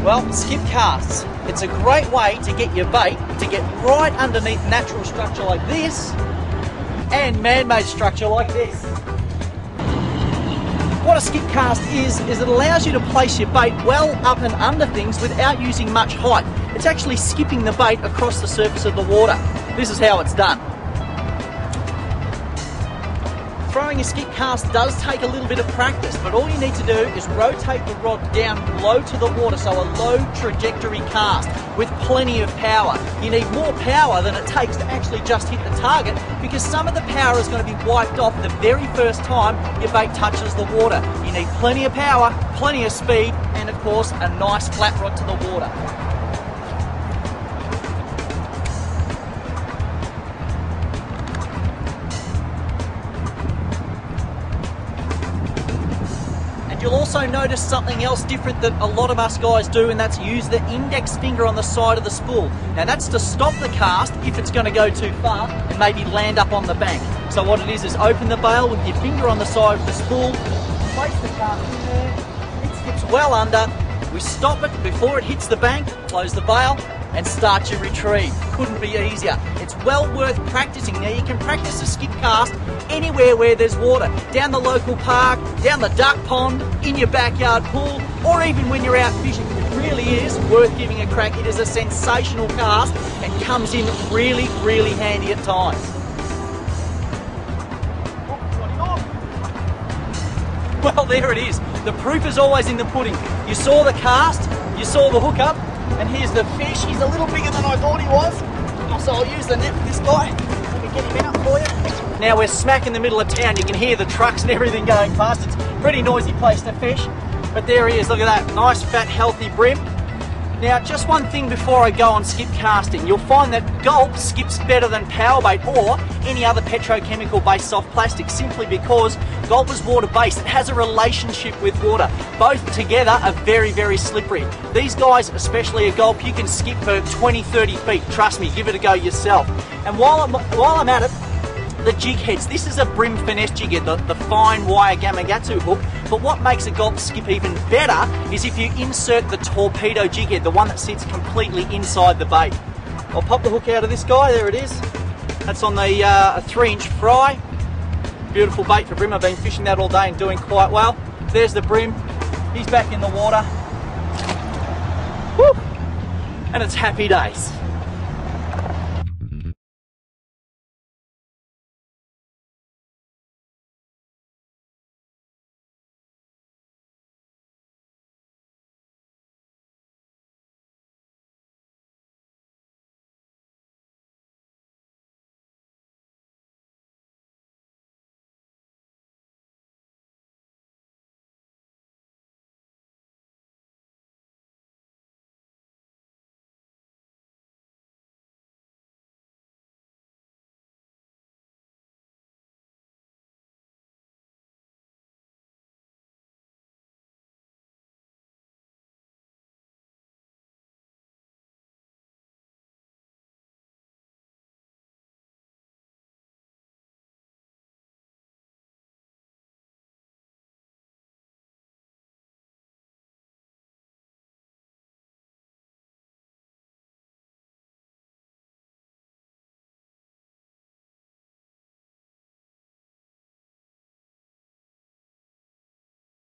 Well, skip casts. It's a great way to get your bait to get right underneath natural structure like this and man-made structure like this. What a skip cast is it allows you to place your bait well up and under things without using much height. It's actually skipping the bait across the surface of the water. This is how it's done. Throwing a skip cast does take a little bit of practice, but all you need to do is rotate the rod down low to the water, so a low trajectory cast with plenty of power. You need more power than it takes to actually just hit the target, because some of the power is going to be wiped off the very first time your bait touches the water. You need plenty of power, plenty of speed, and of course a nice flat rod to the water. You'll also notice something else different that a lot of us guys do, and that's use the index finger on the side of the spool. Now that's to stop the cast if it's going to go too far and maybe land up on the bank. So what it is open the bail with your finger on the side of the spool, place the cast in there, it skips well under, we stop it before it hits the bank, close the bail and start your retrieve. Couldn't be easier. It's well worth practicing. Now you can practice a skip cast anywhere where there's water. Down the local park, down the duck pond, in your backyard pool, or even when you're out fishing. It really is worth giving a crack. It is a sensational cast and comes in really, really handy at times. Well, there it is. The proof is always in the pudding. You saw the cast, you saw the hookup, and here's the fish. He's a little bigger than I thought he was. So I'll use the net for this guy. Let me get him out for you. Now we're smack in the middle of town. You can hear the trucks and everything going past. It's a pretty noisy place to fish. But there he is. Look at that. Nice, fat, healthy brim. Now, just one thing before I go on skip casting. You'll find that Gulp skips better than powerbait or any other petrochemical-based soft plastic, simply because Gulp is water-based. It has a relationship with water. Both together are very, very slippery. These guys, especially a Gulp, you can skip for 20, 30 feet. Trust me, give it a go yourself. And while I'm at it, the jig heads. This is a brim finesse jig head, the fine wire Gamakatsu hook. But what makes a Gulp skip even better is if you insert the torpedo jig head, the one that sits completely inside the bait. I'll pop the hook out of this guy. There it is. That's on the a 3-inch fry. Beautiful bait for brim. I've been fishing that all day and doing quite well. There's the brim. He's back in the water. Woo! And it's happy days.